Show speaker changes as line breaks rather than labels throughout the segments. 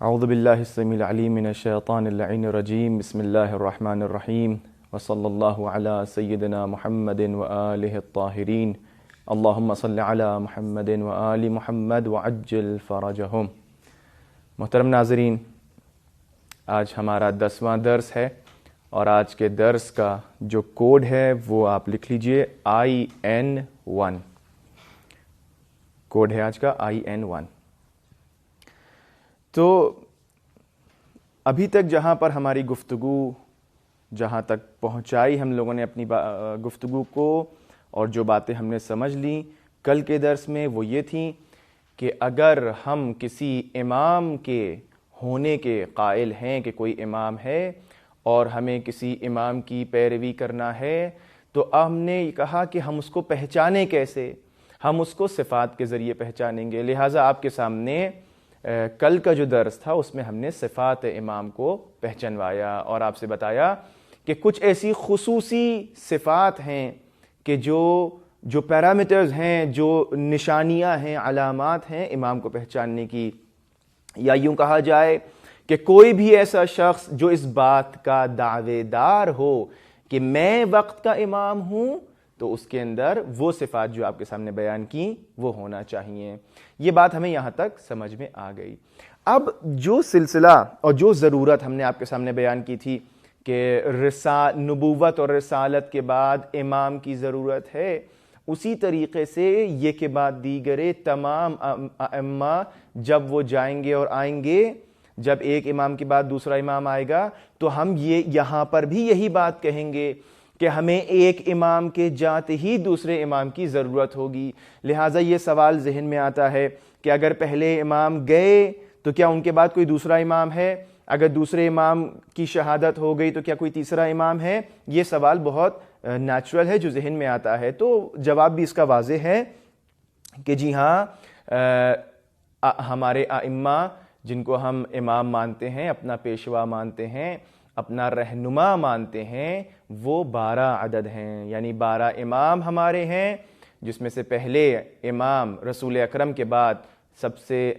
اعوذ باللہ السمیع العلیم من الشیطان اللعین الرجیم بسم اللہ الرحمن الرحیم وصلی اللہ علی سیدنا محمد وآلہ الطاہرین اللہم صل علی محمد وآل محمد وعجل فرجہم۔ محترم ناظرین، آج ہمارا 10واں درس ہے اور آج کے درس کا جو کوڈ ہے وہ آپ لکھ لیجئے IN1۔ کوڈ ہے آج کا IN1۔ تو ابھی تک جہاں پر ہماری گفتگو جہاں تک پہنچائی ہم لوگوں نے اپنی گفتگو کو، اور جو باتیں ہم نے سمجھ لیں کل کے درس میں، وہ یہ تھیں کہ اگر ہم کسی امام کے ہونے کے قائل ہیں کہ کوئی امام ہے اور ہمیں کسی امام کی پیروی کرنا ہے، تو ہم نے کہا کہ ہم اس کو پہچانیں کیسے؟ ہم اس کو صفات کے ذریعے پہچانیں گے۔ لہٰذا آپ کے سامنے کل کا جو درس تھا اس میں ہم نے صفات امام کو پہچنوایا اور آپ سے بتایا کہ کچھ ایسی خصوصی صفات ہیں کہ جو پیرامیٹرز ہیں، جو نشانیاں ہیں، علامات ہیں امام کو پہچاننے کی، یا یوں کہا جائے کہ کوئی بھی ایسا شخص جو اس بات کا دعوے دار ہو کہ میں وقت کا امام ہوں، تو اس کے اندر وہ صفات جو آپ کے سامنے بیان کی وہ ہونا چاہیے۔ یہ بات ہمیں یہاں تک سمجھ میں آ گئی۔ اب جو سلسلہ اور جو ضرورت ہم نے آپ کے سامنے بیان کی تھی کہ نبوت اور رسالت کے بعد امام کی ضرورت ہے، اسی طریقے سے یہ کہ بعد دیگرے تمام ائمہ جب وہ جائیں گے اور آئیں گے، جب ایک امام کے بعد دوسرا امام آئے گا، تو ہم یہاں پر بھی یہی بات کہیں گے کہ ہمیں ایک امام کے جاتے ہی دوسرے امام کی ضرورت ہوگی۔ لہٰذا یہ سوال ذہن میں آتا ہے کہ اگر پہلے امام گئے تو کیا ان کے بعد کوئی دوسرا امام ہے؟ اگر دوسرے امام کی شہادت ہو گئی تو کیا کوئی تیسرا امام ہے؟ یہ سوال بہت نیچرل ہے جو ذہن میں آتا ہے۔ تو جواب بھی اس کا واضح ہے کہ جی ہاں، ہمارے ائمہ جن کو ہم امام مانتے ہیں، اپنا پیشوا مانتے ہیں، اپنا رہنما مانتے ہیں، وہ 12 عدد ہیں، یعنی 12 امام ہمارے ہیں، جس میں سے پہلے امام رسول اکرم کے بعد سب سے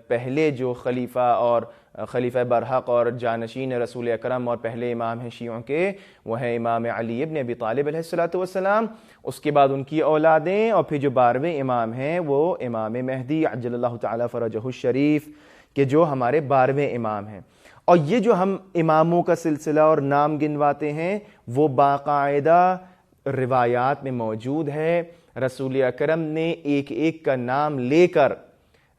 پہلے جو خلیفہ اور خلیفہ برحق اور جانشین رسول اکرم اور پہلے امام ہیں شیعوں کے، وہ ہیں امام علی ابن ابی طالب علیہ السلام۔ اس کے بعد ان کی اولادیں، اور پھر جو 12ویں امام ہیں وہ امام مہدی عجل اللہ تعالی فرجہ الشریف کہ جو ہمارے 12ویں امام ہیں۔ اور یہ جو ہم اماموں کا سلسلہ اور نام گنواتے ہیں وہ باقاعدہ روایات میں موجود ہے۔ رسول اکرم نے ایک ایک کا نام لے کر،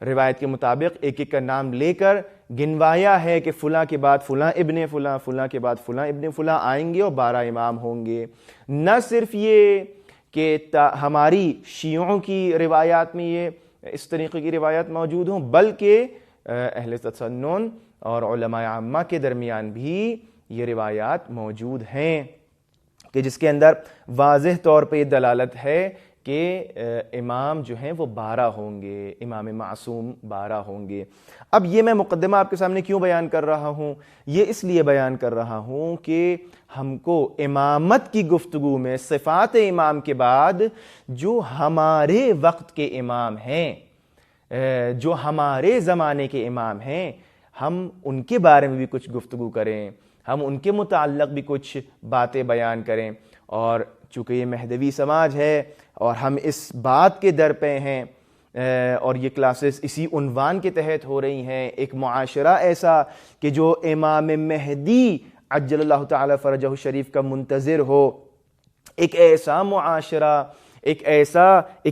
روایت کے مطابق ایک ایک کا نام لے کر گنوایا ہے کہ فلاں کے بعد فلاں ابن فلاں، فلاں کے بعد فلاں ابن فلاں آئیں گے اور 12 امام ہوں گے۔ نہ صرف یہ کہ ہماری شیعوں کی روایات میں یہ اس طریقے کی روایات موجود ہوں، بلکہ اہل تسنن اور علماء عامہ کے درمیان بھی یہ روایات موجود ہیں کہ جس کے اندر واضح طور پہ یہ دلالت ہے کہ امام جو ہیں وہ 12 ہوں گے، امام معصوم 12 ہوں گے۔ اب یہ میں مقدمہ آپ کے سامنے کیوں بیان کر رہا ہوں؟ یہ اس لیے بیان کر رہا ہوں کہ ہم کو امامت کی گفتگو میں صفات امام کے بعد جو ہمارے وقت کے امام ہیں، جو ہمارے زمانے کے امام ہیں، ہم ان کے بارے میں بھی کچھ گفتگو کریں، ہم ان کے متعلق بھی کچھ باتیں بیان کریں۔ اور چونکہ یہ مہدوی سماج ہے اور ہم اس بات کے در پہ ہیں، اور یہ کلاسز اسی عنوان کے تحت ہو رہی ہیں، ایک معاشرہ ایسا کہ جو امام مہدی عجل اللہ تعالی فرجہ الشریف کا منتظر ہو، ایک ایسا معاشرہ، ایک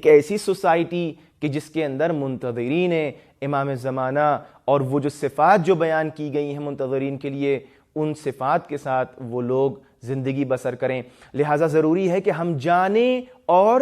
ایسی سوسائٹی کہ جس کے اندر منتظرین امام زمانہ اور وہ جو صفات جو بیان کی گئی ہیں منتظرین کے لیے، ان صفات کے ساتھ وہ لوگ زندگی بسر کریں۔ لہٰذا ضروری ہے کہ ہم جانیں اور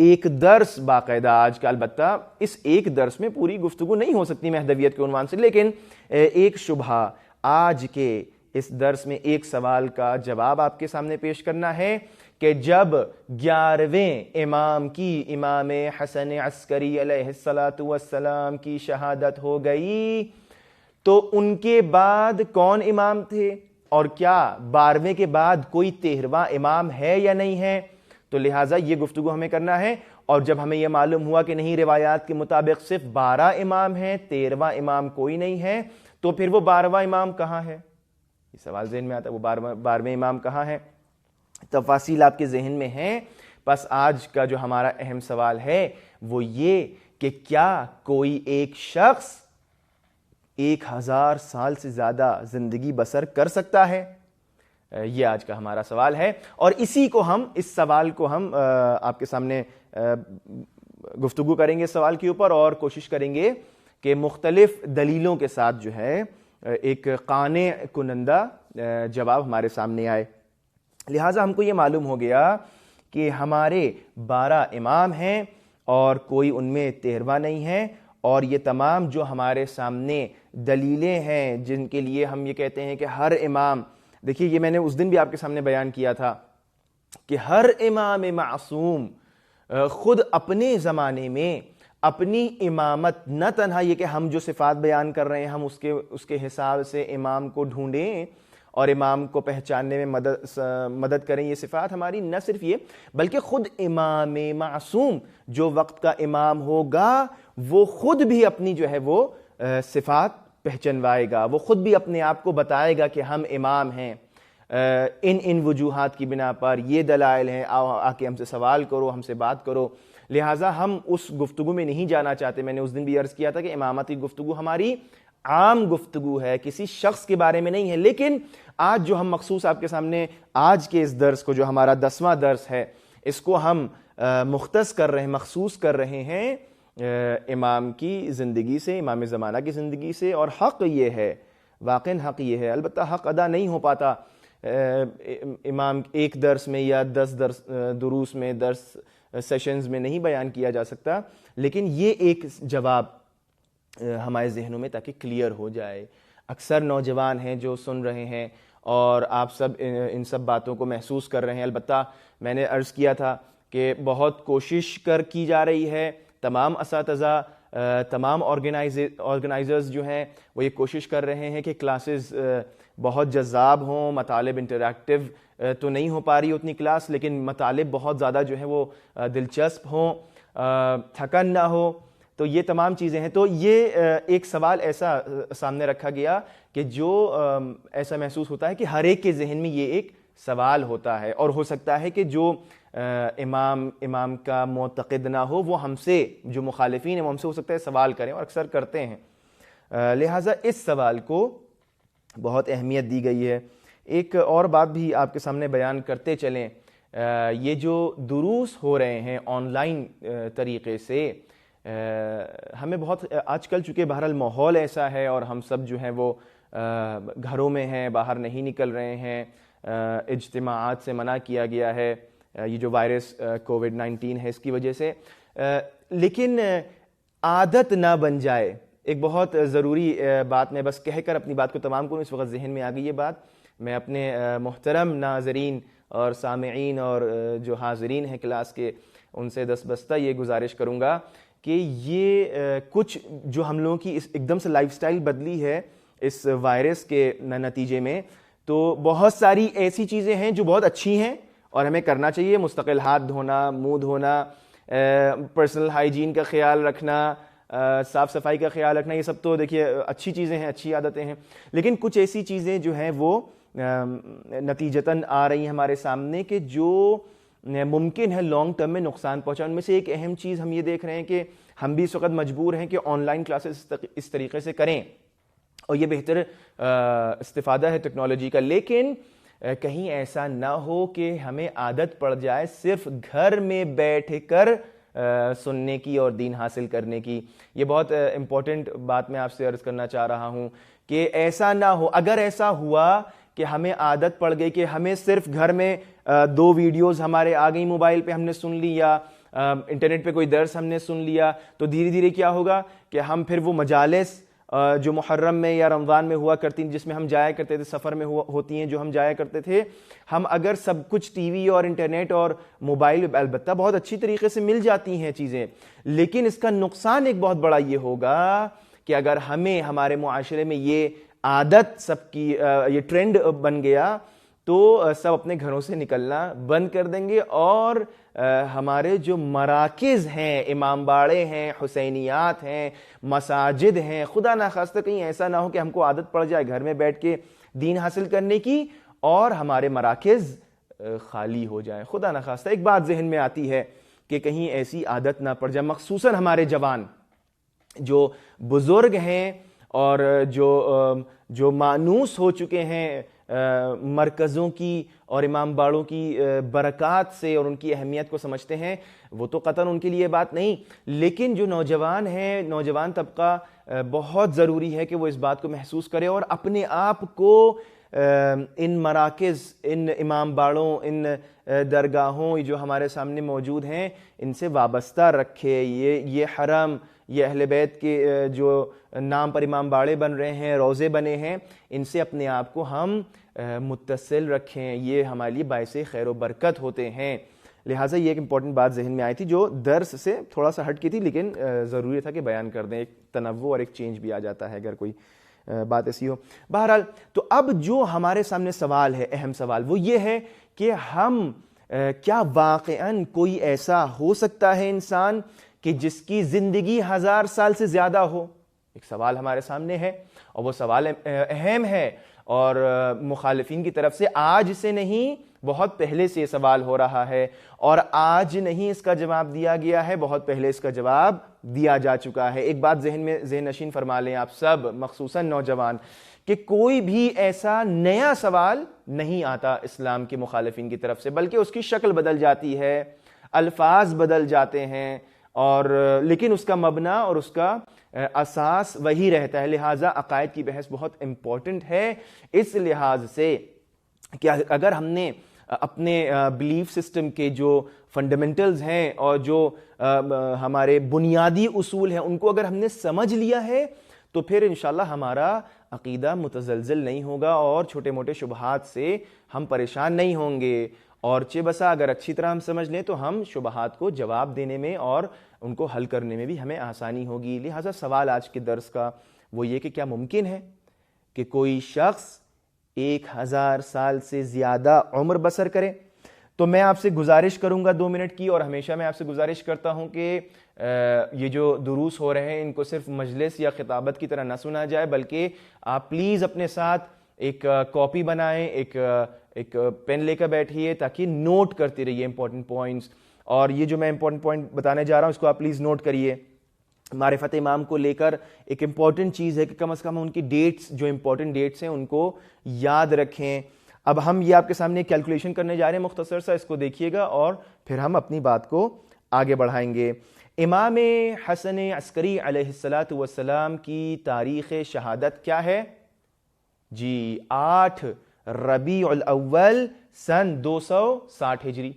ایک درس باقاعدہ آج کا، البتہ اس ایک درس میں پوری گفتگو نہیں ہو سکتی مہدویت کے عنوان سے، لیکن ایک شبہہ آج کے اس درس میں ایک سوال کا جواب آپ کے سامنے پیش کرنا ہے کہ جب 11ویں امام کی، امام حسن عسکری علیہ السلام کی شہادت ہو گئی تو ان کے بعد کون امام تھے، اور کیا 12ویں کے بعد کوئی 13واں امام ہے یا نہیں ہے؟ تو لہٰذا یہ گفتگو ہمیں کرنا ہے، اور جب ہمیں یہ معلوم ہوا کہ نہیں روایات کے مطابق صرف 12 امام ہیں، 13واں امام کوئی نہیں ہے، تو پھر وہ 12واں امام کہاں ہے؟ یہ سوال ذہن میں آتا ہے، وہ 12ویں امام کہاں ہے؟ تفاصیل آپ کے ذہن میں ہیں، بس آج کا جو ہمارا اہم سوال ہے وہ یہ کہ کیا کوئی ایک شخص 1000 سال سے زیادہ زندگی بسر کر سکتا ہے؟ یہ آج کا ہمارا سوال ہے، اور اس سوال کو ہم آپ کے سامنے گفتگو کریں گے اس سوال کے اوپر، اور کوشش کریں گے کہ مختلف دلیلوں کے ساتھ جو ہے ایک قانع کنندہ جواب ہمارے سامنے آئے۔ لہٰذا ہم کو یہ معلوم ہو گیا کہ ہمارے 12 امام ہیں اور کوئی ان میں 13واں نہیں ہے، اور یہ تمام جو ہمارے سامنے دلیلیں ہیں جن کے لیے ہم یہ کہتے ہیں کہ ہر امام، دیکھیے یہ میں نے اس دن بھی آپ کے سامنے بیان کیا تھا کہ ہر امام معصوم خود اپنے زمانے میں اپنی امامت، نہ تنہا یہ کہ ہم جو صفات بیان کر رہے ہیں ہم اس کے حساب سے امام کو ڈھونڈیں اور امام کو پہچاننے میں مدد کریں، یہ صفات ہماری نہ صرف یہ بلکہ خود امام معصوم جو وقت کا امام ہوگا وہ خود بھی اپنی جو ہے وہ صفات پہچنوائے گا، وہ خود بھی اپنے آپ کو بتائے گا کہ ہم امام ہیں، ان وجوہات کی بنا پر یہ دلائل ہیں، آ کے ہم سے سوال کرو، ہم سے بات کرو۔ لہٰذا ہم اس گفتگو میں نہیں جانا چاہتے۔ میں نے اس دن بھی عرض کیا تھا کہ امامت کی گفتگو ہماری عام گفتگو ہے، کسی شخص کے بارے میں نہیں ہے، لیکن آج جو ہم مخصوص آپ کے سامنے آج کے اس درس کو، جو ہمارا 10واں درس ہے، اس کو ہم مختص کر رہے ہیں، مخصوص کر رہے ہیں امام کی زندگی سے، امام زمانہ کی زندگی سے، اور حق یہ ہے، واقعاً حق یہ ہے، البتہ حق ادا نہیں ہو پاتا امام ایک درس میں یا 10 دروس میں، 10 سیشنز میں نہیں بیان کیا جا سکتا، لیکن یہ ایک جواب ہمارے ذہنوں میں تاکہ کلیئر ہو جائے۔ اکثر نوجوان ہیں جو سن رہے ہیں اور آپ سب ان سب باتوں کو محسوس کر رہے ہیں، البتہ میں نے عرض کیا تھا کہ بہت کوشش کی جا رہی ہے، تمام اساتذہ، تمام آرگنائزرز جو ہیں وہ یہ کوشش کر رہے ہیں کہ کلاسز بہت جذاب ہوں، مطالب انٹریکٹیو تو نہیں ہو پا رہی اتنی کلاس، لیکن مطالب بہت زیادہ جو ہیں وہ دلچسپ ہوں، تھکن نہ ہو، تو یہ تمام چیزیں ہیں۔ تو یہ ایک سوال ایسا سامنے رکھا گیا کہ جو ایسا محسوس ہوتا ہے کہ ہر ایک کے ذہن میں یہ ایک سوال ہوتا ہے، اور ہو سکتا ہے کہ جو امام کا معتقد نہ ہو وہ ہم سے، جو مخالفین ہیں وہ ہم سے ہو سکتا ہے سوال کریں، اور اکثر کرتے ہیں۔ لہٰذا اس سوال کو بہت اہمیت دی گئی ہے۔ ایک اور بات بھی آپ کے سامنے بیان کرتے چلیں، یہ جو دروس ہو رہے ہیں آن لائن طریقے سے، ہمیں بہت آج کل چونکہ بہرحال ماحول ایسا ہے اور ہم سب جو ہیں وہ گھروں میں ہیں، باہر نہیں نکل رہے ہیں، اجتماعات سے منع کیا گیا ہے، یہ جو وائرس کووڈ-19 ہے اس کی وجہ سے، لیکن عادت نہ بن جائے۔ ایک بہت ضروری بات میں بس کہہ کر اپنی بات کو تمام کروں، اس وقت ذہن میں آ گئی یہ بات، میں اپنے محترم ناظرین اور سامعین اور جو حاضرین ہیں کلاس کے ان سے دستبستہ یہ گزارش کروں گا کہ یہ کچھ جو ہم لوگوں کی ایک دم سے لائف سٹائل بدلی ہے اس وائرس کے نتیجے میں، تو بہت ساری ایسی چیزیں ہیں جو بہت اچھی ہیں اور ہمیں کرنا چاہیے، مستقل ہاتھ دھونا، منہ دھونا، پرسنل ہائیجین کا خیال رکھنا، صاف صفائی کا خیال رکھنا، یہ سب تو دیکھیے اچھی چیزیں ہیں، اچھی عادتیں ہیں، لیکن کچھ ایسی چیزیں جو ہیں وہ نتیجتاً آ رہی ہیں ہمارے سامنے کہ جو ممکن ہے لانگ ٹرم میں نقصان پہنچا۔ ان میں سے ایک اہم چیز ہم یہ دیکھ رہے ہیں کہ ہم بھی اس وقت مجبور ہیں کہ آن لائن کلاسز اس طریقے سے کریں، اور یہ بہتر استفادہ ہے ٹیکنالوجی کا، لیکن کہیں ایسا نہ ہو کہ ہمیں عادت پڑ جائے صرف گھر میں بیٹھ کر سننے کی اور دین حاصل کرنے کی۔ یہ بہت امپورٹنٹ بات میں آپ سے عرض کرنا چاہ رہا ہوں کہ ایسا نہ ہو۔ اگر ایسا ہوا کہ ہمیں عادت پڑ گئی کہ ہمیں صرف گھر میں 2 ویڈیوز ہمارے آ گئی موبائل پہ، ہم نے سن لی، یا انٹرنیٹ پہ کوئی درس ہم نے سن لیا تو دھیرے دھیرے کیا ہوگا کہ ہم پھر وہ مجالس جو محرم میں یا رمضان میں ہوا کرتی جس میں ہم جایا کرتے تھے، سفر میں ہوتی ہیں جو ہم جایا کرتے تھے، ہم اگر سب کچھ ٹی وی اور انٹرنیٹ اور موبائل البتہ بہت اچھی طریقے سے مل جاتی ہیں چیزیں، لیکن اس کا نقصان ایک بہت بڑا یہ ہوگا کہ اگر ہمیں ہمارے معاشرے میں یہ عادت سب کی یہ ٹرینڈ بن گیا تو سب اپنے گھروں سے نکلنا بند کر دیں گے، اور ہمارے جو مراکز ہیں، امام باڑے ہیں، حسینیات ہیں، مساجد ہیں، خدا نخواستہ کہیں ایسا نہ ہو کہ ہم کو عادت پڑ جائے گھر میں بیٹھ کے دین حاصل کرنے کی اور ہمارے مراکز خالی ہو جائیں۔ خدا نخواستہ ایک بات ذہن میں آتی ہے کہ کہیں ایسی عادت نہ پڑ جائے، مخصوصاً ہمارے جوان جو بزرگ ہیں اور جو مانوس ہو چکے ہیں مرکزوں کی اور امام باڑوں کی برکات سے اور ان کی اہمیت کو سمجھتے ہیں، وہ تو قطعاً ان کے لیے بات نہیں، لیکن جو نوجوان ہیں، نوجوان طبقہ بہت ضروری ہے کہ وہ اس بات کو محسوس کرے اور اپنے آپ کو ان مراکز، ان امام باڑوں، ان درگاہوں جو ہمارے سامنے موجود ہیں ان سے وابستہ رکھے۔ یہ حرم، یہ اہل بیت کے جو نام پر امام باڑے بن رہے ہیں، روضے بنے ہیں، ان سے اپنے آپ کو ہم متصل رکھیں، یہ ہمارے لیے باعث خیر و برکت ہوتے ہیں۔ لہٰذا یہ ایک امپورٹنٹ بات ذہن میں آئی تھی جو درس سے تھوڑا سا ہٹ کی تھی، لیکن ضروری تھا کہ بیان کر دیں، ایک تنوع اور ایک چینج بھی آ جاتا ہے اگر کوئی بات ایسی ہو۔ بہرحال تو اب جو ہمارے سامنے سوال ہے، اہم سوال، وہ یہ ہے کہ ہم کیا واقعاً کوئی ایسا ہو سکتا ہے انسان کہ جس کی زندگی 1000 سال سے زیادہ ہو؟ ایک سوال ہمارے سامنے ہے اور وہ سوال اہم ہے، اور مخالفین کی طرف سے آج سے نہیں بہت پہلے سے یہ سوال ہو رہا ہے، اور آج نہیں اس کا جواب دیا گیا ہے، بہت پہلے اس کا جواب دیا جا چکا ہے۔ ایک بات ذہن نشین فرما لیں آپ سب، مخصوصاً نوجوان، کہ کوئی بھی ایسا نیا سوال نہیں آتا اسلام کے مخالفین کی طرف سے، بلکہ اس کی شکل بدل جاتی ہے، الفاظ بدل جاتے ہیں، اور لیکن اس کا مبنی اور اس کا اساس وہی رہتا ہے۔ لہٰذا عقائد کی بحث بہت امپورٹنٹ ہے اس لحاظ سے کہ اگر ہم نے اپنے بلیف سسٹم کے جو فنڈامنٹلز ہیں اور جو ہمارے بنیادی اصول ہیں ان کو اگر ہم نے سمجھ لیا ہے تو پھر انشاءاللہ ہمارا عقیدہ متزلزل نہیں ہوگا اور چھوٹے موٹے شبہات سے ہم پریشان نہیں ہوں گے، اور چہ بسا اگر اچھی طرح ہم سمجھ لیں تو ہم شبہات کو جواب دینے میں اور ان کو حل کرنے میں بھی ہمیں آسانی ہوگی۔ لہٰذا سوال آج کے درس کا وہ یہ کہ کیا ممکن ہے کہ کوئی شخص 1000 سال سے زیادہ عمر بسر کرے؟ تو میں آپ سے گزارش کروں گا 2 منٹ کی، اور ہمیشہ میں آپ سے گزارش کرتا ہوں کہ یہ جو دروس ہو رہے ہیں ان کو صرف مجلس یا خطابت کی طرح نہ سنا جائے، بلکہ آپ پلیز اپنے ساتھ ایک کاپی بنائیں، ایک پین لے کر بیٹھیے تاکہ نوٹ کرتے رہیے امپورٹنٹ پوائنٹس، اور یہ جو میں امپورٹنٹ پوائنٹ بتانے جا رہا ہوں اس کو آپ پلیز نوٹ کریے۔ معرفت امام کو لے کر ایک امپورٹنٹ چیز ہے کہ کم از کم ان کی ڈیٹس، جو امپورٹنٹ ڈیٹس ہیں ان کو یاد رکھیں۔ اب ہم یہ آپ کے سامنے کیلکولیشن کرنے جا رہے ہیں مختصر سا، اس کو دیکھیے گا اور پھر ہم اپنی بات کو آگے بڑھائیں گے۔ امام حسن عسکری علیہ الصلاۃ والسلام کی تاریخ شہادت کیا ہے؟ جی 8 ربیع الاول سن 260 ہجری۔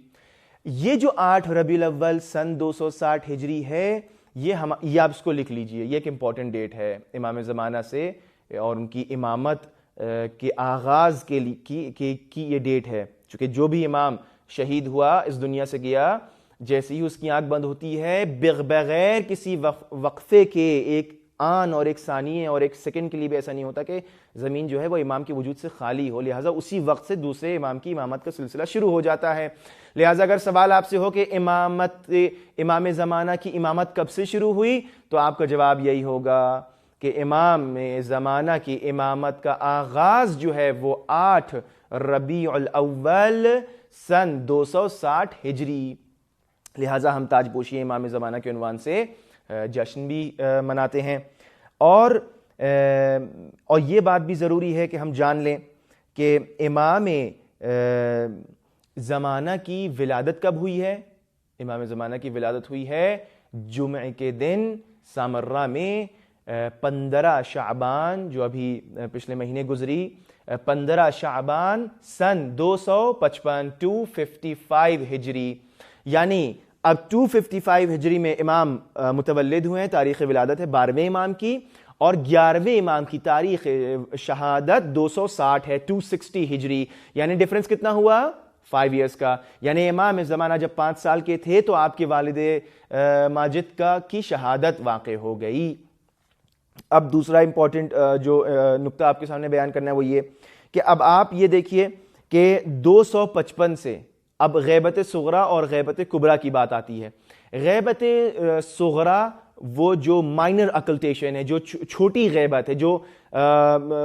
یہ جو 8 ربیع الاول سن 260 ہجری ہے، یہ آپ اس کو لکھ لیجئے، یہ ایک امپورٹنٹ ڈیٹ ہے امام زمانہ سے، اور ان کی امامت کے آغاز کی یہ ڈیٹ ہے، چونکہ جو بھی امام شہید ہوا، اس دنیا سے گیا، جیسے ہی اس کی آنکھ بند ہوتی ہے بغیر کسی وقفے کے، ایک آن اور ایک ثانیے اور ایک سیکنڈ کے لیے بھی ایسا نہیں ہوتا کہ زمین جو ہے وہ امام کے وجود سے خالی ہو، لہٰذا اسی وقت سے دوسرے امام کی امامت کا سلسلہ شروع ہو جاتا ہے۔ لہٰذا اگر سوال آپ سے ہو کہ امام زمانہ کی امامت کب سے شروع ہوئی، تو آپ کا جواب یہی ہوگا کہ امام زمانہ کی امامت کا آغاز جو ہے وہ 8 ربیع الاول سن 260 ہجری۔ لہٰذا ہم تاج پوشی امام زمانہ کے عنوان سے جشن بھی مناتے ہیں، اور یہ بات بھی ضروری ہے کہ ہم جان لیں کہ امام زمانہ کی ولادت کب ہوئی ہے؟ امام زمانہ کی ولادت ہوئی ہے جمعہ کے دن سامرہ میں 15 شعبان، جو ابھی پچھلے مہینے گزری، 15 شعبان سن 255 ہجری، یعنی اب 255 ہجری میں امام متولد ہوئے ہیں، تاریخ ولادت ہے 12ویں امام کی، اور 11ویں امام کی تاریخ شہادت 260 ہے، 260 ہجری، یعنی ڈفرنس کتنا ہوا؟ 5 ایئرس کا. یعنی امام زمانہ جب 5 سال کے تھے تو آپ کے والد ماجد کی شہادت واقع ہو گئی. اب دوسرا امپورٹنٹ جو نقطہ آپ کے سامنے بیان کرنا ہے وہ یہ کہ اب آپ یہ دیکھیے کہ 255 سے اب غیبت صغرا اور غیبت کبرا کی بات آتی ہے. غیبت صغرا وہ جو مائنر اکلٹیشن ہے، جو چھوٹی غیبت ہے، جو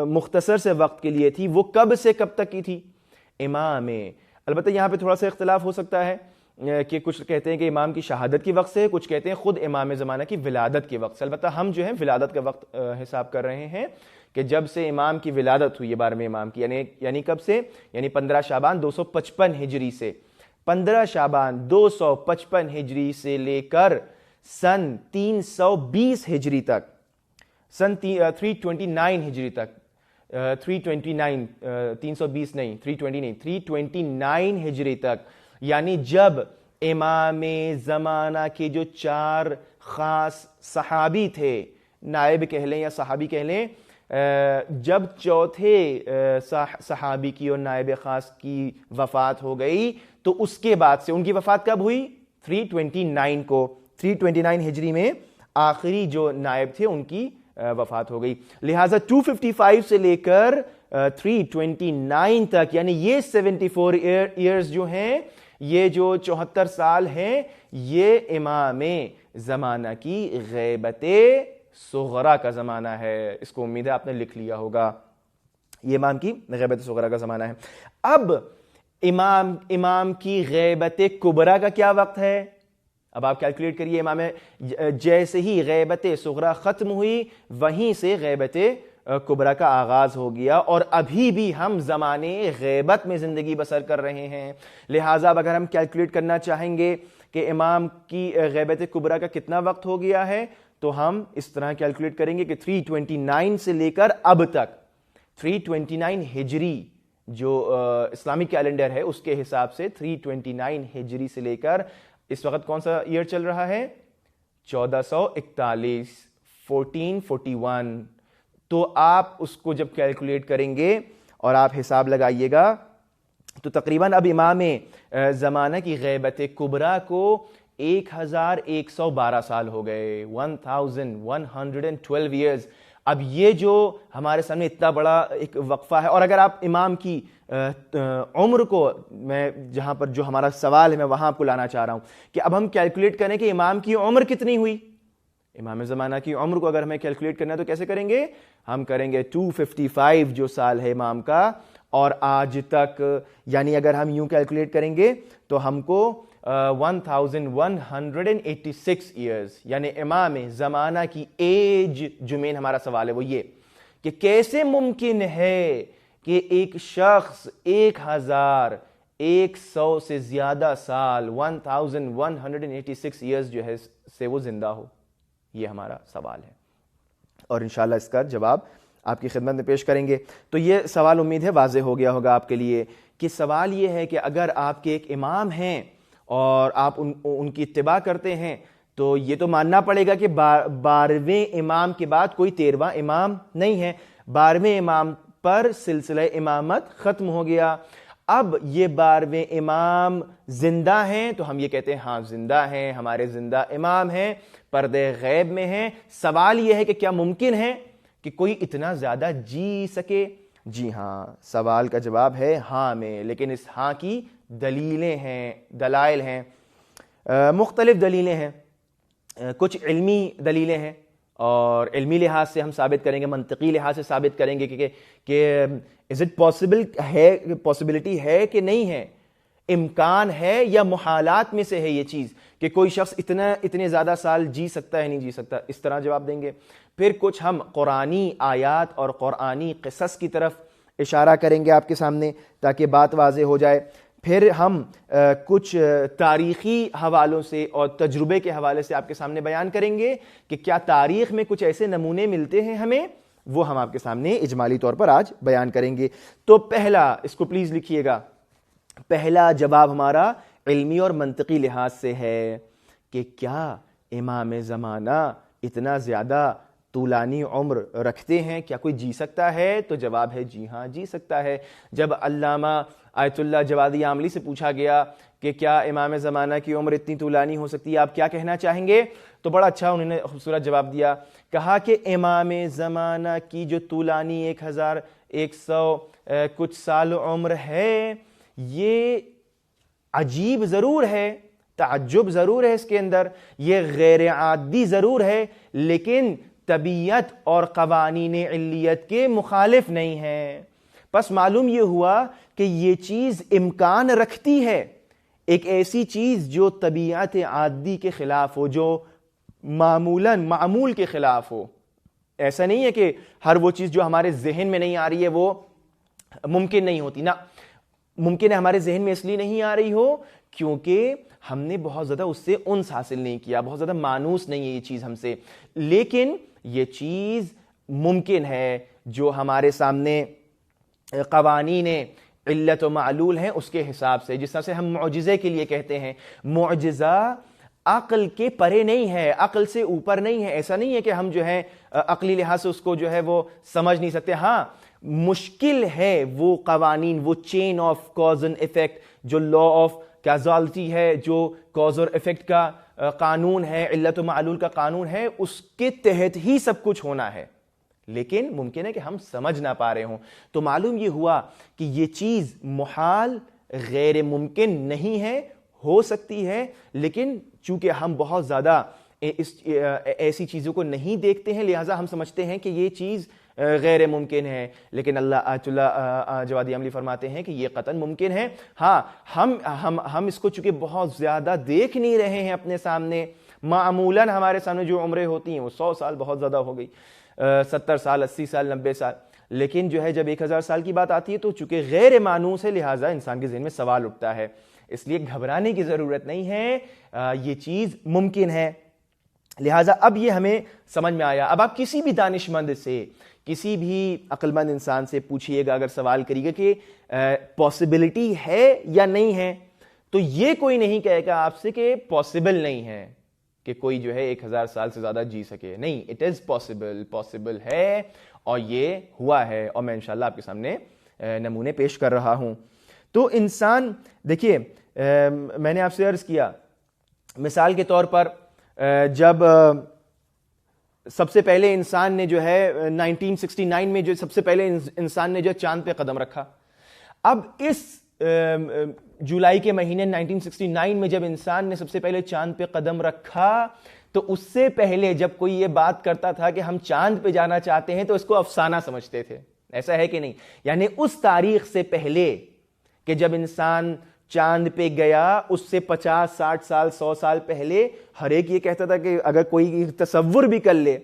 مختصر سے وقت کے لیے تھی، وہ کب سے کب تک کی تھی؟ امام. البتہ یہاں پہ تھوڑا سا اختلاف ہو سکتا ہے کہ کچھ کہتے ہیں کہ امام کی شہادت کی وقت سے، کچھ کہتے ہیں خود امام زمانہ کی ولادت کے وقت سے. البتہ ہم جو ہیں ولادت کا وقت حساب کر رہے ہیں کہ جب سے امام کی ولادت ہوئی ہے 12ویں امام کی، یعنی کب سے؟ یعنی 15 شعبان 255 ہجری سے. 15 شعبان 255 ہجری سے لے کر سن 320 ہجری تک، سن 329 ہجری تک، 329 320 نہیں، 320 نہیں، 329 ہجری تک، یعنی جب امام زمانہ کے جو 4 خاص صحابی تھے، نائب کہہ لیں یا صحابی کہہ لیں، جب چوتھے صحابی کی اور نائب خاص کی وفات ہو گئی تو اس کے بعد سے، ان کی وفات کب ہوئی؟ 329 کو. 329 ہجری میں آخری جو نائب تھے ان کی وفات ہو گئی. لہٰذا 255 سے لے کر 329 تک، یعنی یہ 74 ایئرز جو ہیں، یہ جو 74 سال ہیں، یہ امام زمانہ کی غیبت صغرا کا زمانہ ہے. اس کو امید ہے آپ نے لکھ لیا ہوگا. یہ امام کی غیبت صغرا کا زمانہ ہے. اب امام کی غیبت کبرا کا کیا وقت ہے؟ اب آپ کیلکولیٹ کریے. امام جیسے ہی غیبت صغرا ختم ہوئی وہیں سے غیبت کبرا کا آغاز ہو گیا، اور ابھی بھی ہم زمانے غیبت میں زندگی بسر کر رہے ہیں. لہٰذا اگر ہم کیلکولیٹ کرنا چاہیں گے کہ امام کی غیبت کبرا کا کتنا وقت ہو گیا ہے تو ہم اس طرح کیلکولیٹ کریں گے کہ 329 سے لے کر اب تک، 329 ہجری جو اسلامک کیلنڈر ہے اس کے حساب سے 329 ہجری سے لے کر اس وقت کون سا ایئر چل رہا ہے؟ 1441، 1441. تو آپ اس کو جب کیلکولیٹ کریں گے اور آپ حساب لگائیے گا تو تقریباً اب امام زمانہ کی غیبت کبرا کو 1112 سال ہو گئے، 1112 ایئرز. اب یہ جو ہمارے سامنے اتنا بڑا ایک وقفہ ہے، اور اگر آپ امام کی عمر کو، میں جہاں پر جو ہمارا سوال ہے میں وہاں آپ کو لانا چاہ رہا ہوں کہ اب ہم کیلکولیٹ کریں کہ امام کی عمر کتنی ہوئی. امام زمانہ کی عمر کو اگر ہمیں کیلکولیٹ کرنا ہے تو کیسے کریں گے؟ ہم کریں گے 255 جو سال ہے امام کا اور آج تک، یعنی اگر ہم یوں کیلکولیٹ کریں گے تو ہم کو 1186 ایئرز، یعنی امام زمانہ کی ایج. جو مین ہمارا سوال ہے وہ یہ کہ کیسے ممکن ہے کہ ایک شخص 1100 سے زیادہ سال 1186 ایئرز جو ہے سے وہ زندہ ہو. یہ ہمارا سوال ہے اور انشاءاللہ اس کا جواب آپ کی خدمت میں پیش کریں گے. تو یہ سوال امید ہے واضح ہو گیا ہوگا آپ کے لیے کہ سوال یہ ہے کہ اگر آپ کے ایک امام ہیں اور آپ ان کی اتباع کرتے ہیں تو یہ تو ماننا پڑے گا کہ 12ویں امام کے بعد کوئی 13واں امام نہیں ہے. 12ویں امام پر سلسلہ امامت ختم ہو گیا. اب یہ 12ویں امام زندہ ہیں تو ہم یہ کہتے ہیں ہاں زندہ ہیں، ہمارے زندہ امام ہیں، پردے غیب میں ہیں. سوال یہ ہے کہ کیا ممکن ہے کہ کوئی اتنا زیادہ جی سکے؟ جی ہاں، سوال کا جواب ہے ہاں میں، لیکن اس ہاں کی دلیلیں ہیں، دلائل ہیں، مختلف دلیلیں ہیں. کچھ علمی دلیلیں ہیں اور علمی لحاظ سے ہم ثابت کریں گے، منطقی لحاظ سے ثابت کریں گے کہ از اٹ پاسبل ہے، پاسبلٹی ہے کہ نہیں ہے، امکان ہے یا محالات میں سے ہے یہ چیز کہ کوئی شخص اتنے زیادہ سال جی سکتا ہے نہیں جی سکتا. اس طرح جواب دیں گے. پھر کچھ ہم قرآنی آیات اور قرآنی قصص کی طرف اشارہ کریں گے آپ کے سامنے تاکہ بات واضح ہو جائے. پھر ہم کچھ تاریخی حوالوں سے اور تجربے کے حوالے سے آپ کے سامنے بیان کریں گے کہ کیا تاریخ میں کچھ ایسے نمونے ملتے ہیں ہمیں، وہ ہم آپ کے سامنے اجمالی طور پر آج بیان کریں گے. تو پہلا، اس کو پلیز لکھیے گا، پہلا جواب ہمارا علمی اور منطقی لحاظ سے ہے. کہ کیا امام زمانہ اتنا زیادہ طولانی عمر رکھتے ہیں؟ کیا کوئی جی سکتا ہے؟ تو جواب ہے جی ہاں، جی سکتا ہے۔ جب علامہ آیت اللہ جوادی عاملی سے پوچھا گیا کہ کیا امام زمانہ کی عمر اتنی طولانی ہو سکتی ہے، آپ کیا کہنا چاہیں گے؟ تو بڑا اچھا انہوں نے خوبصورت جواب دیا، کہا کہ امام زمانہ کی جو طولانی 1100 کچھ سال عمر ہے، یہ عجیب ضرور ہے، تعجب ضرور ہے اس کے اندر، یہ غیر عادی ضرور ہے، لیکن طبیعت اور قوانین علیت کے مخالف نہیں ہے۔ پس معلوم یہ ہوا کہ یہ چیز امکان رکھتی ہے، ایک ایسی چیز جو طبیعت عادی کے خلاف ہو، جو معمول کے خلاف ہو۔ ایسا نہیں ہے کہ ہر وہ چیز جو ہمارے ذہن میں نہیں آ رہی ہے وہ ممکن نہیں ہوتی، نہ، ممکن ہے ہمارے ذہن میں اس لیے نہیں آ رہی ہو کیونکہ ہم نے بہت زیادہ اس سے انس حاصل نہیں کیا، بہت زیادہ مانوس نہیں ہے یہ چیز ہم سے، لیکن یہ چیز ممکن ہے جو ہمارے سامنے قوانین علت و معلول ہیں اس کے حساب سے۔ جس طرح سے ہم معجزے کے لیے کہتے ہیں، معجزہ عقل کے پرے نہیں ہے، عقل سے اوپر نہیں ہے۔ ایسا نہیں ہے کہ ہم جو ہے عقلی لحاظ سے اس کو جو ہے وہ سمجھ نہیں سکتے، ہاں مشکل ہے وہ قوانین، وہ chain of cause and effect, جو لا آف کازالٹی ہے، جو کاز اور ایفیکٹ کا قانون ہے، علت و معلول کا قانون ہے، اس کے تحت ہی سب کچھ ہونا ہے، لیکن ممکن ہے کہ ہم سمجھ نہ پا رہے ہوں۔ تو معلوم یہ ہوا کہ یہ چیز محال، غیر ممکن نہیں ہے، ہو سکتی ہے، لیکن چونکہ ہم بہت زیادہ ایسی چیزوں کو نہیں دیکھتے ہیں، لہٰذا ہم سمجھتے ہیں کہ یہ چیز غیر ممکن ہے، لیکن آیت اللہ جوادی عاملی فرماتے ہیں کہ یہ قطعاً ممکن ہے۔ ہاں ہم اس کو چونکہ بہت زیادہ دیکھ نہیں رہے ہیں اپنے سامنے، معمولاً ہمارے سامنے جو عمریں ہوتی ہیں وہ 100 سال بہت زیادہ ہو گئی، 70 سال، 80 سال، 90 سال، لیکن جو ہے جب 1000 سال کی بات آتی ہے تو چونکہ غیر مانوس ہے، لہٰذا انسان کے ذہن میں سوال اٹھتا ہے۔ اس لیے گھبرانے کی ضرورت نہیں ہے، یہ چیز ممکن ہے۔ لہٰذا اب یہ ہمیں سمجھ میں آیا۔ اب آپ کسی بھی دانش مند سے، کسی بھی عقل مند انسان سے پوچھئے گا، اگر سوال کریے گا کہ پاسبلٹی ہے یا نہیں ہے، تو یہ کوئی نہیں کہے گا آپ سے کہ پاسبل نہیں ہے کہ کوئی جو ہے 1000 سال سے زیادہ جی سکے۔ نہیں، اٹ از پاسبل ہے، اور یہ ہوا ہے، اور میں انشاءاللہ آپ کے سامنے نمونے پیش کر رہا ہوں۔ تو انسان دیکھیے، میں نے آپ سے عرض کیا، مثال کے طور پر جب سب سے پہلے انسان نے جو ہے 1969 میں جو سب سے پہلے انسان نے جو چاند پہ قدم رکھا، اب اس جولائی کے مہینے 1969 میں جب انسان نے سب سے پہلے چاند پہ قدم رکھا، تو اس سے پہلے جب کوئی یہ بات کرتا تھا کہ ہم چاند پہ جانا چاہتے ہیں تو اس کو افسانہ سمجھتے تھے۔ ایسا ہے کہ نہیں؟ یعنی اس تاریخ سے پہلے کہ جب انسان چاند پہ گیا، اس سے 50 60 سال 100 سال پہلے ہر ایک یہ کہتا تھا کہ اگر کوئی تصور بھی کر لے،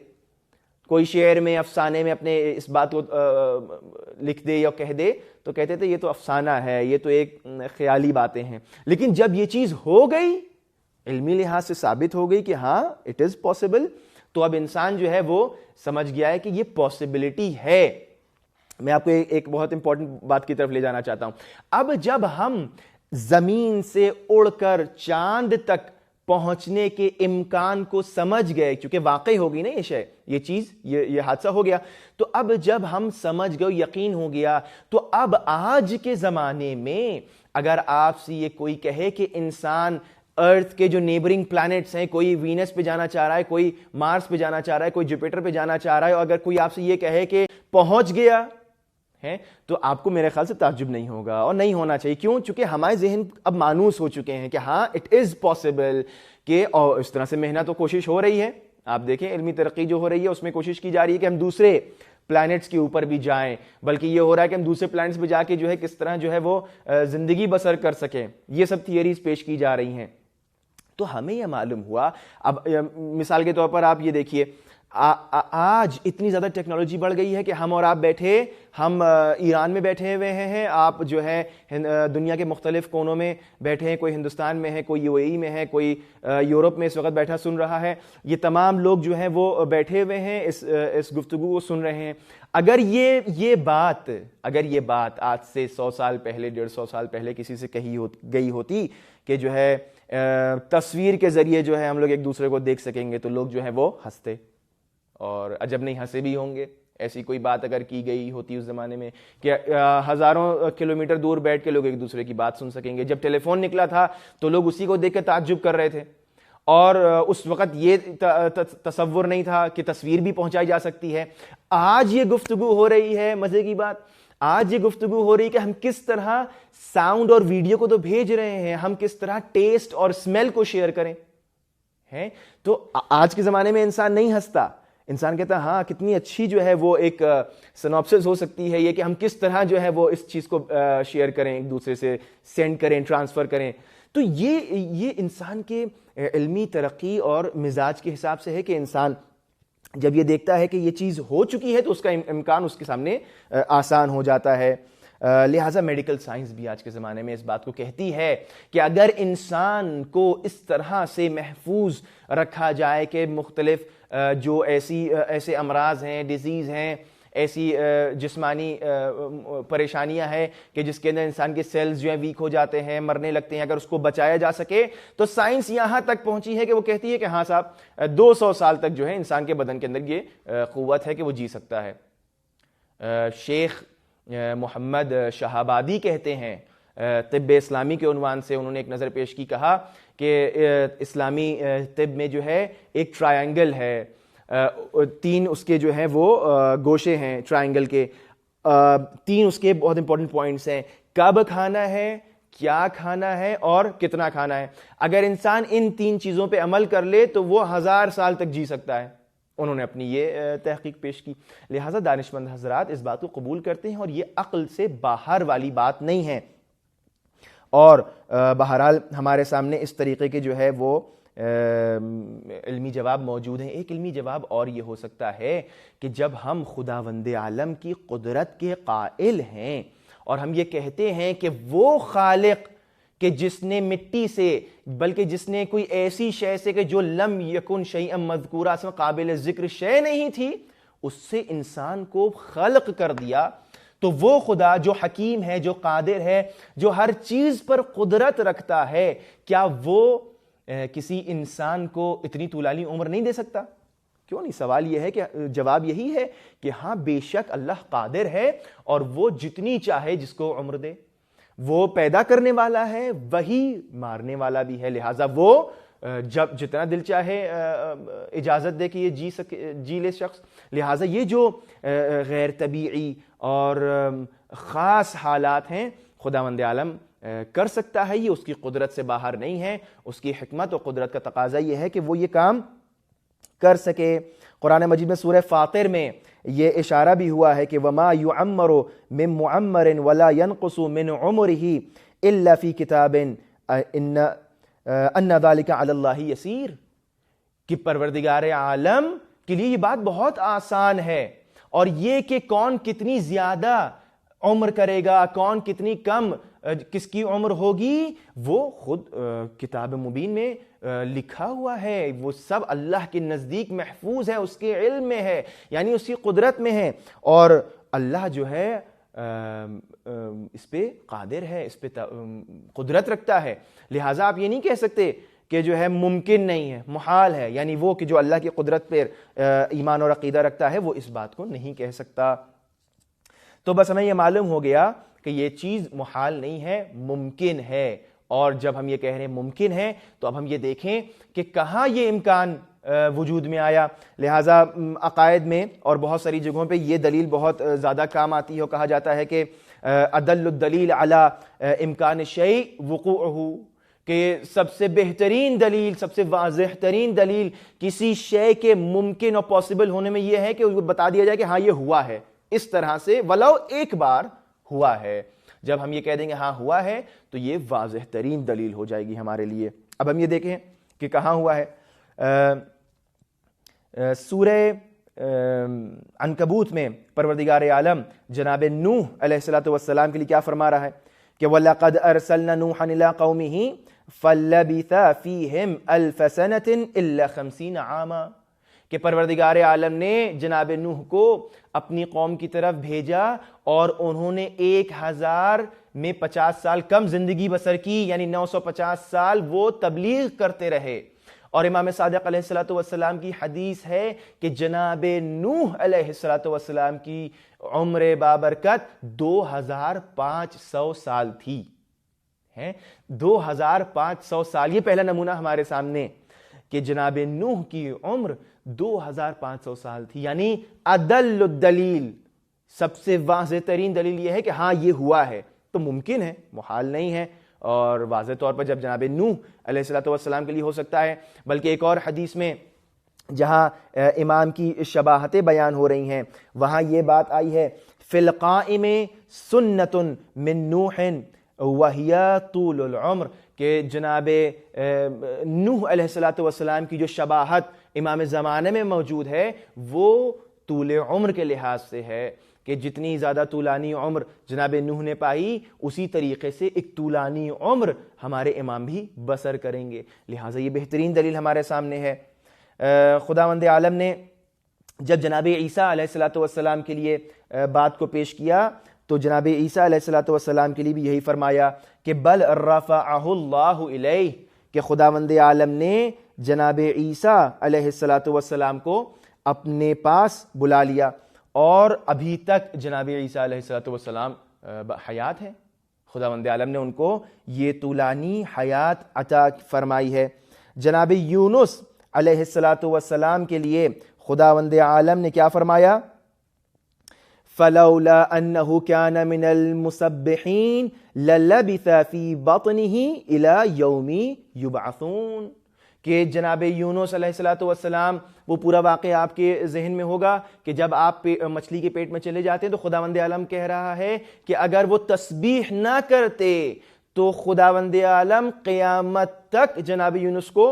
کوئی شعر میں، افسانے میں اپنے اس بات کو لکھ دے یا کہہ دے، تو کہتے تھے یہ تو افسانہ ہے، یہ تو ایک خیالی باتیں ہیں۔ لیکن جب یہ چیز ہو گئی، علمی لحاظ سے ثابت ہو گئی کہ ہاں اٹ از پاسبل، تو اب انسان جو ہے وہ سمجھ گیا ہے کہ یہ پاسبلٹی ہے۔ میں آپ کو ایک بہت امپورٹنٹ بات کی طرف لے جانا چاہتا ہوں۔ اب جب ہم زمین سے اڑ کر چاند تک پہنچنے کے امکان کو سمجھ گئے، کیونکہ واقعی ہو گئی نا یہ شے، یہ چیز، یہ حادثہ ہو گیا، تو اب جب ہم سمجھ گئے، یقین ہو گیا، تو اب آج کے زمانے میں اگر آپ سے یہ کوئی کہے کہ انسان ارتھ کے جو نیبرنگ پلانٹس ہیں، کوئی وینس پہ جانا چاہ رہا ہے، کوئی مارس پہ جانا چاہ رہا ہے، کوئی جوپیٹر پہ جانا چاہ رہا ہے، اور اگر کوئی آپ سے یہ کہے کہ پہنچ گیا ہے، تو آپ کو میرے خیال سے تعجب نہیں ہوگا، اور نہیں ہونا چاہیے۔ کیوں؟ چونکہ ہمارے ذہن اب مانوس ہو چکے ہیں کہ ہاں اٹ از پاسبل، کہ اور اس طرح سے محنت و کوشش ہو رہی ہے۔ آپ دیکھیں علمی ترقی جو ہو رہی ہے اس میں کوشش کی جا رہی ہے کہ ہم دوسرے پلانٹس کے اوپر بھی جائیں، بلکہ یہ ہو رہا ہے کہ ہم دوسرے پلانٹس پہ جا کے جو ہے کس طرح جو ہے وہ زندگی بسر کر سکیں، یہ سب تھیوریز پیش کی جا رہی ہیں۔ تو ہمیں یہ معلوم ہوا، اب مثال کے طور پر آپ یہ دیکھیے، آج اتنی زیادہ ٹیکنالوجی بڑھ گئی ہے کہ ہم اور آپ بیٹھے، ہم ایران میں بیٹھے ہوئے ہیں، آپ جو ہے دنیا کے مختلف کونوں میں بیٹھے ہیں، کوئی ہندوستان میں ہے، کوئی یو اے ای میں ہے، کوئی یورپ میں اس وقت بیٹھا سن رہا ہے، یہ تمام لوگ جو ہیں وہ بیٹھے ہوئے ہیں، اس گفتگو کو سن رہے ہیں۔ اگر یہ بات آج سے 100 سال پہلے، 150 سال پہلے کسی سے کہی گئی ہوتی کہ جو ہے تصویر کے ذریعے جو ہے ہم لوگ ایک دوسرے کو دیکھ سکیں گے تو لوگ جو ہے وہ ہنستے، اور عجب نہیں ہنسے بھی ہوں گے۔ ایسی کوئی بات اگر کی گئی ہوتی اس زمانے میں کہ ہزاروں کلومیٹر دور بیٹھ کے لوگ ایک دوسرے کی بات سن سکیں گے۔ جب ٹیلی فون نکلا تھا تو لوگ اسی کو دیکھ کے تعجب کر رہے تھے، اور اس وقت یہ تصور نہیں تھا کہ تصویر بھی پہنچائی جا سکتی ہے۔ آج یہ گفتگو ہو رہی ہے، مزے کی بات، آج یہ گفتگو ہو رہی ہے کہ ہم کس طرح ساؤنڈ اور ویڈیو کو تو بھیج رہے ہیں، ہم کس طرح ٹیسٹ اور اسمیل کو شیئر کریں ہیں۔ تو آج کے زمانے میں انسان نہیں ہنستا، انسان کہتا ہے ہاں کتنی اچھی جو ہے وہ ایک سنوپسس ہو سکتی ہے یہ کہ ہم کس طرح جو ہے وہ اس چیز کو شیئر کریں، ایک دوسرے سے سینڈ کریں، ٹرانسفر کریں۔ تو یہ انسان کے علمی ترقی اور مزاج کے حساب سے ہے کہ انسان جب یہ دیکھتا ہے کہ یہ چیز ہو چکی ہے تو اس کا امکان اس کے سامنے آسان ہو جاتا ہے۔ لہٰذا میڈیکل سائنس بھی آج کے زمانے میں اس بات کو کہتی ہے کہ اگر انسان کو اس طرح سے محفوظ رکھا جائے کہ مختلف جو ایسے امراض ہیں، ڈیزیز ہیں، ایسی جسمانی پریشانیاں ہیں کہ جس کے اندر انسان کے سیلز جو ہیں ویک ہو جاتے ہیں، مرنے لگتے ہیں، اگر اس کو بچایا جا سکے تو سائنس یہاں تک پہنچی ہے کہ وہ کہتی ہے کہ ہاں صاحب 200 سال تک جو ہے انسان کے بدن کے اندر یہ قوت ہے کہ وہ جی سکتا ہے۔ شیخ محمد شہابادی کہتے ہیں، طب اسلامی کے عنوان سے انہوں نے ایک نظر پیش کی، کہا کہ اسلامی طب میں جو ہے ایک ٹرائنگل ہے، 3 اس کے جو ہیں وہ گوشے ہیں ٹرائنگل کے، 3 اس کے بہت امپورٹنٹ پوائنٹس ہیں، کب کھانا ہے، کیا کھانا ہے اور کتنا کھانا ہے۔ اگر انسان ان 3 چیزوں پہ عمل کر لے تو وہ 1000 سال تک جی سکتا ہے۔ انہوں نے اپنی یہ تحقیق پیش کی۔ لہٰذا دانشمند حضرات اس بات کو قبول کرتے ہیں اور یہ عقل سے باہر والی بات نہیں ہے، اور بہرحال ہمارے سامنے اس طریقے کے جو ہے وہ علمی جواب موجود ہیں۔ ایک علمی جواب اور یہ ہو سکتا ہے کہ جب ہم خداوند عالم کی قدرت کے قائل ہیں اور ہم یہ کہتے ہیں کہ وہ خالق کہ جس نے مٹی سے، بلکہ جس نے کوئی ایسی شے سے کہ جو لم یکن شیئا مذکورا، اس میں قابل ذکر شے نہیں تھی، اس سے انسان کو خلق کر دیا، تو وہ خدا جو حکیم ہے، جو قادر ہے، جو ہر چیز پر قدرت رکھتا ہے، کیا وہ کسی انسان کو اتنی طولانی عمر نہیں دے سکتا؟ کیوں نہیں؟ سوال یہ ہے کہ جواب یہی ہے کہ ہاں بے شک اللہ قادر ہے اور وہ جتنی چاہے جس کو عمر دے، وہ پیدا کرنے والا ہے، وہی مارنے والا بھی ہے۔ لہٰذا وہ جب جتنا دل چاہے اجازت دے کہ یہ جی لے شخص۔ لہٰذا یہ جو غیر طبیعی اور خاص حالات ہیں خداوند عالم کر سکتا ہے، یہ اس کی قدرت سے باہر نہیں ہے، اس کی حکمت و قدرت کا تقاضا یہ ہے کہ وہ یہ کام کر سکے۔ قرآن مجید میں سورہ فاطر میں یہ اشارہ بھی ہوا ہے کہ وما يعمر من معمر ولا ينقص من عمره الا في كتاب ان ذلك على الله يسير، کہ پروردگار عالم کے لیے یہ بات بہت آسان ہے، اور یہ کہ کون کتنی زیادہ عمر کرے گا، کون کتنی کم، کس کی عمر ہوگی، وہ خود کتاب مبین میں لکھا ہوا ہے، وہ سب اللہ کے نزدیک محفوظ ہے، اس کے علم میں ہے، یعنی اس کی قدرت میں ہے، اور اللہ جو ہے اس پہ قادر ہے، اس پہ قدرت رکھتا ہے۔ لہٰذا آپ یہ نہیں کہہ سکتے کہ جو ہے ممکن نہیں ہے، محال ہے، یعنی وہ کہ جو اللہ کی قدرت پر ایمان اور عقیدہ رکھتا ہے وہ اس بات کو نہیں کہہ سکتا۔ تو بس ہمیں یہ معلوم ہو گیا کہ یہ چیز محال نہیں ہے، ممکن ہے، اور جب ہم یہ کہہ رہے ہیں ممکن ہے تو اب ہم یہ دیکھیں کہ کہاں یہ امکان وجود میں آیا۔ لہٰذا عقائد میں اور بہت ساری جگہوں پہ یہ دلیل بہت زیادہ کام آتی ہے، کہا جاتا ہے کہ ادل الدلیل علی امکان الشیء وقوعہ، کہ سب سے بہترین دلیل، سب سے واضح ترین دلیل کسی شے کے ممکن اور پاسبل ہونے میں یہ ہے کہ بتا دیا جائے کہ ہاں یہ ہوا ہے، اس طرح سے ولو ایک بار ہوا ہے۔ جب ہم یہ کہہ دیں گے ہاں ہوا ہے تو یہ واضح ترین دلیل ہو جائے گی ہمارے لیے۔ اب ہم یہ دیکھیں کہ کہاں ہوا ہے۔ سورہ عنکبوت میں پروردگار عالم جناب نوح علیہ السلام کے لیے کیا فرما رہا ہے کہ وَلَقَدْ أَرْسَلْنَا نُوحًا إِلَىٰ قَوْمِهِ فَلَّبِثَ فِيهِمْ أَلْفَ سَنَةٍ إِلَّا 50 عَامًا، کہ پروردگار عالم نے جناب نوح کو اپنی قوم کی طرف بھیجا اور انہوں نے 1000 میں 50 سال کم زندگی بسر کی، یعنی 950 سال وہ تبلیغ کرتے رہے۔ اور امام صادق علیہ السلام کی حدیث ہے کہ جناب نوح علیہ السلام کی عمر بابرکت 2500 سال تھی، 2500 سال۔ یہ پہلا نمونہ ہمارے سامنے کہ جناب نوح کی عمر 2500 سال تھی، یعنی ادل الدلیل، سب سے واضح ترین دلیل یہ ہے کہ ہاں یہ ہوا ہے، تو ممکن ہے، محال نہیں ہے۔ اور واضح طور پر جب جناب نوح علیہ السلام کے لیے ہو سکتا ہے، بلکہ ایک اور حدیث میں جہاں امام کی شباہتیں بیان ہو رہی ہیں وہاں یہ بات آئی ہے فی القائم سنت من نوح وہی طول العمر، کہ جناب نوح علیہ السلام کی جو شباہت امام زمانے میں موجود ہے وہ طول عمر کے لحاظ سے ہے، کہ جتنی زیادہ طولانی عمر جناب نوح نے پائی اسی طریقے سے ایک طولانی عمر ہمارے امام بھی بسر کریں گے، لہٰذا یہ بہترین دلیل ہمارے سامنے ہے۔ خداوند عالم نے جب جناب عیسیٰ علیہ السلام کے لیے بات کو پیش کیا تو جناب عیسیٰ علیہ السلام کے لیے بھی یہی فرمایا کہ بل رفعہ اللہ الیہ، کہ خداوند عالم نے جناب عیسیٰ علیہ السلام کو اپنے پاس بلا لیا، اور ابھی تک جناب عیسیٰ علیہ السلام حیات ہیں، خداوند عالم نے ان کو یہ طولانی حیات عطا فرمائی ہے۔ جناب یونس علیہ السلام کے لیے خداوند عالم نے کیا فرمایا؟ فلولا انه كان من المسبحين للبث في بطنه الى يوم يبعثون، کہ جناب یونس علیہ السلام وہ پورا واقعہ آپ کے ذہن میں ہوگا کہ جب آپ مچھلی کے پیٹ میں چلے جاتے ہیں تو خداوند عالم کہہ رہا ہے کہ اگر وہ تسبیح نہ کرتے تو خداوند عالم قیامت تک جناب یونس کو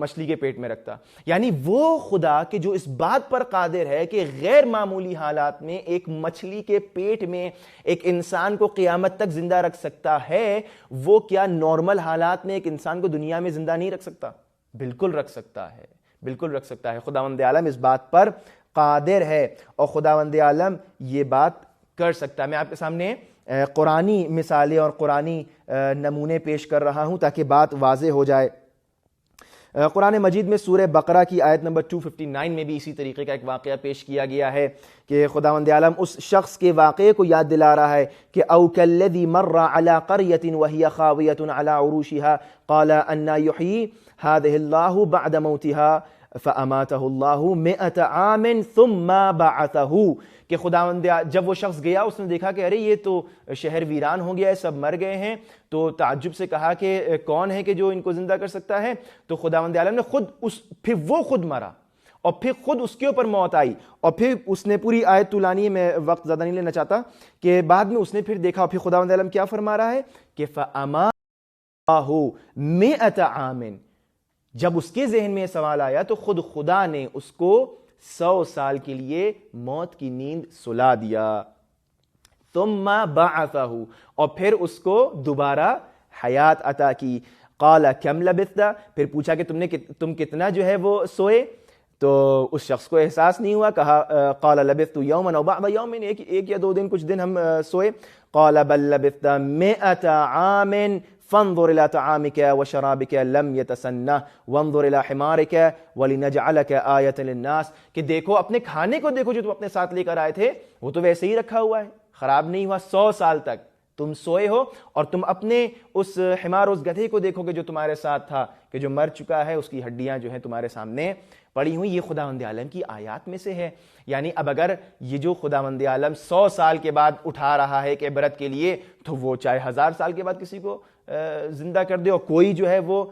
مچھلی کے پیٹ میں رکھتا، یعنی وہ خدا کہ جو اس بات پر قادر ہے کہ غیر معمولی حالات میں ایک مچھلی کے پیٹ میں ایک انسان کو قیامت تک زندہ رکھ سکتا ہے، وہ کیا نارمل حالات میں ایک انسان کو دنیا میں زندہ نہیں رکھ سکتا؟ بالکل رکھ سکتا ہے، بالکل رکھ سکتا ہے۔ خداوند عالم اس بات پر قادر ہے اور خداوند عالم یہ بات کر سکتا ہے۔ میں آپ کے سامنے قرآنی مثالیں اور قرآنی نمونے پیش کر رہا ہوں تاکہ بات واضح ہو جائے۔ قرآن مجید میں سورہ بقرہ کی آیت نمبر 259 میں بھی اسی طریقے کا ایک واقعہ پیش کیا گیا ہے کہ خداوند عالم اس شخص کے واقعے کو یاد دلا رہا ہے کہ او کالذی مر علی قریۃ وہی خاویۃ علی عروشها قال انا یحیی ہذہ اللہ بعد موتها فاماتہ اللہ 100 عام ثم بعثہ، کہ خداوند جب وہ شخص گیا اس نے دیکھا کہ ارے یہ تو شہر ویران ہو گیا ہے، سب مر گئے ہیں، تو تعجب سے کہا کہ کون ہے کہ جو ان کو زندہ کر سکتا ہے؟ تو خداوند عالم نے پھر وہ خود مرا اور پھر خود اس کے اوپر موت آئی، اور پھر اس نے پوری آیت طولانی ہے، میں وقت زیادہ نہیں لینا چاہتا، کہ بعد میں اس نے پھر دیکھا اور پھر خداوند عالم کیا فرما رہا ہے کہ فَأَمَاتَهُ 100 عَامٍ، جب اس کے ذہن میں سوال آیا تو خود خدا نے اس کو 100 سال کے لیے موت کی نیند سلا دیا۔ ثم بعثہ، اور پھر اس کو دوبارہ حیات عطا کی۔ قال کم لبثت، پھر پوچھا کہ تم کتنا جو ہے وہ سوئے؟ تو اس شخص کو احساس نہیں ہوا، کہا قال لبثت یوما او بعض یوم، ایک یا 2 دن کچھ دن ہم سوئے۔ قال بل لبثت 100 عام فانظر الى طعامك وشرابك لم يتسنه وانظر الى حمارك ولنجعلك آية للناس، کہ دیکھو اپنے کھانے کو دیکھو جو تم اپنے ساتھ لے کر آئے تھے، وہ تو ویسے ہی رکھا ہوا ہے، خراب نہیں ہوا، 100 سال تک تم سوئے ہو، اور تم اپنے اس حمار اس گدھے کو دیکھو گے جو تمہارے ساتھ تھا، کہ جو مر چکا ہے، اس کی ہڈیاں جو ہیں تمہارے سامنے پڑی ہوئی۔ یہ خداوند عالم کی آیات میں سے ہے۔ یعنی اب اگر یہ جو خداوند عالم 100 سال کے بعد اٹھا رہا ہے کہ عبرت کے لیے، تو وہ چاہے 1000 سال کے بعد کسی کو زندہ کر دے اور کوئی جو ہے وہ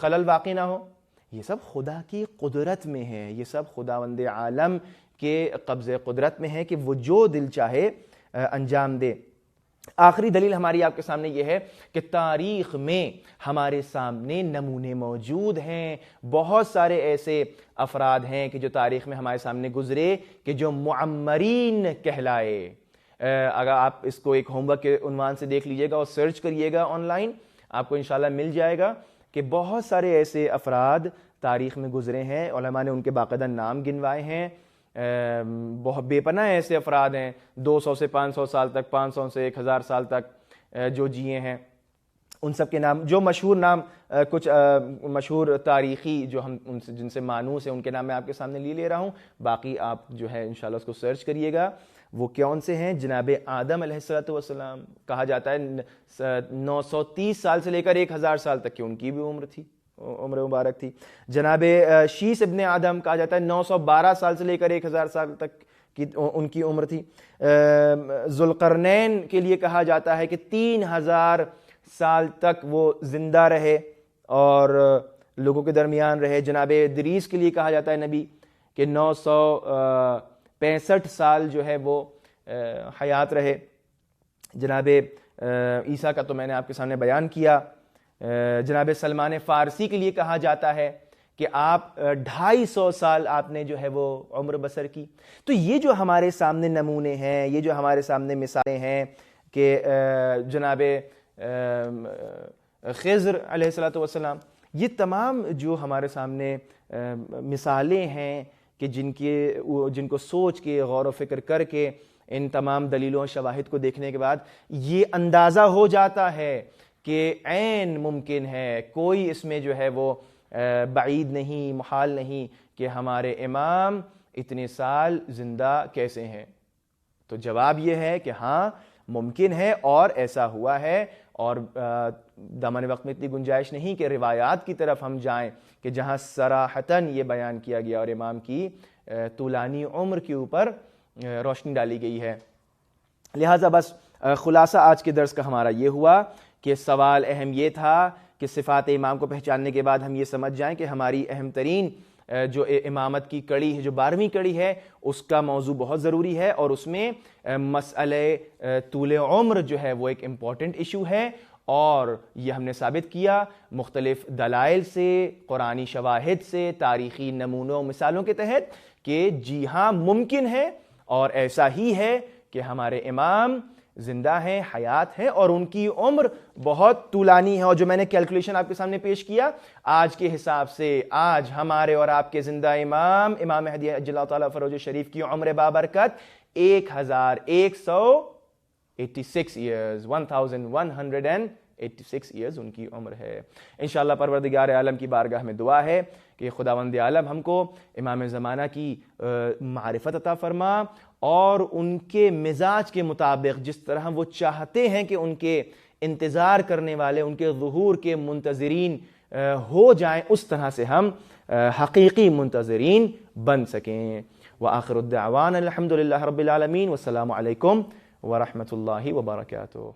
خلل واقع نہ ہو، یہ سب خدا کی قدرت میں ہے، یہ سب خداوند عالم کے قبضے قدرت میں ہے کہ وہ جو دل چاہے انجام دے۔ آخری دلیل ہماری آپ کے سامنے یہ ہے کہ تاریخ میں ہمارے سامنے نمونے موجود ہیں، بہت سارے ایسے افراد ہیں کہ جو تاریخ میں ہمارے سامنے گزرے کہ جو معمرین کہلائے۔ اگر آپ اس کو ایک ہوم ورک کے عنوان سے دیکھ لیجئے گا اور سرچ کریے گا آن لائن، آپ کو انشاءاللہ مل جائے گا کہ بہت سارے ایسے افراد تاریخ میں گزرے ہیں، علماء نے ان کے باقاعدہ نام گنوائے ہیں. بہت بے پناہ ایسے افراد ہیں 200 سے 500 سال تک، 500 سے 1000 سال تک جو جیے ہیں. ان سب کے نام، جو مشہور نام، کچھ مشہور تاریخی جو ہم ان سے جن سے مانوس ہیں، ان کے نام میں آپ کے سامنے لے رہا ہوں. باقی آپ جو ہے انشاءاللہ اس کو سرچ کریے گا. وہ کون سے ہیں؟ جناب آدم علیہ السلام، کہا جاتا ہے 930 سال سے لے کر 1000 سال تک کی ان کی بھی عمر تھی، عمر مبارک تھی. جناب شیس ابن آدم، کہا جاتا ہے 912 سال سے لے کر 1000 سال تک کی ان کی عمر تھی. ذوالقرنین کے لیے کہا جاتا ہے کہ 3000 سال تک وہ زندہ رہے اور لوگوں کے درمیان رہے. جناب ادریس کے لیے کہا جاتا ہے نبی کہ 965 سال جو ہے وہ حیات رہے. جناب عیسیٰ کا تو میں نے آپ کے سامنے بیان کیا. جناب سلمان فارسی کے لیے کہا جاتا ہے کہ آپ 250 سال آپ نے جو ہے وہ عمر بسر کی. تو یہ جو ہمارے سامنے نمونے ہیں، یہ جو ہمارے سامنے مثالیں ہیں کہ جناب خضر علیہ السلام، یہ تمام جو ہمارے سامنے مثالیں ہیں کہ جن کو سوچ کے غور و فکر کر کے ان تمام دلیلوں و شواہد کو دیکھنے کے بعد یہ اندازہ ہو جاتا ہے کہ عین ممکن ہے، کوئی اس میں جو ہے وہ بعید نہیں، محال نہیں کہ ہمارے امام اتنے سال زندہ کیسے ہیں. تو جواب یہ ہے کہ ہاں ممکن ہے اور ایسا ہوا ہے. اور دامن وقت میں اتنی گنجائش نہیں کہ روایات کی طرف ہم جائیں کہ جہاں صراحتاً یہ بیان کیا گیا اور امام کی طولانی عمر کے اوپر روشنی ڈالی گئی ہے. لہٰذا بس خلاصہ آج کے درس کا ہمارا یہ ہوا کہ سوال اہم یہ تھا کہ صفات امام کو پہچاننے کے بعد ہم یہ سمجھ جائیں کہ ہماری اہم ترین جو امامت کی کڑی ہے، جو 12ویں کڑی ہے، اس کا موضوع بہت ضروری ہے اور اس میں مسئلہ طول عمر جو ہے وہ ایک امپورٹنٹ ایشو ہے. اور یہ ہم نے ثابت کیا مختلف دلائل سے، قرآنی شواہد سے، تاریخی نمونوں مثالوں کے تحت کہ جی ہاں ممکن ہے اور ایسا ہی ہے کہ ہمارے امام زندہ ہیں، حیات ہیں اور ان کی عمر بہت طولانی ہے. اور جو میں نے کیلکولیشن آپ کے سامنے پیش کیا، آج کے حساب سے آج ہمارے اور آپ کے زندہ امام مہدی عجل اللہ تعالیٰ فروج شریف کی عمر بابرکت 1186 ایئرز 1186 ایئرز ان کی عمر ہے. انشاءاللہ پروردگار عالم کی بارگاہ میں دعا ہے کہ خداوند عالم ہم کو امام زمانہ کی معرفت عطا فرما اور ان کے مزاج کے مطابق جس طرح وہ چاہتے ہیں کہ ان کے انتظار کرنے والے ان کے ظہور کے منتظرین ہو جائیں، اس طرح سے ہم حقیقی منتظرین بن سکیں. وآخر الدعوان الحمدللہ رب العالمین، والسلام علیکم ورحمۃ اللہ وبرکاتہ.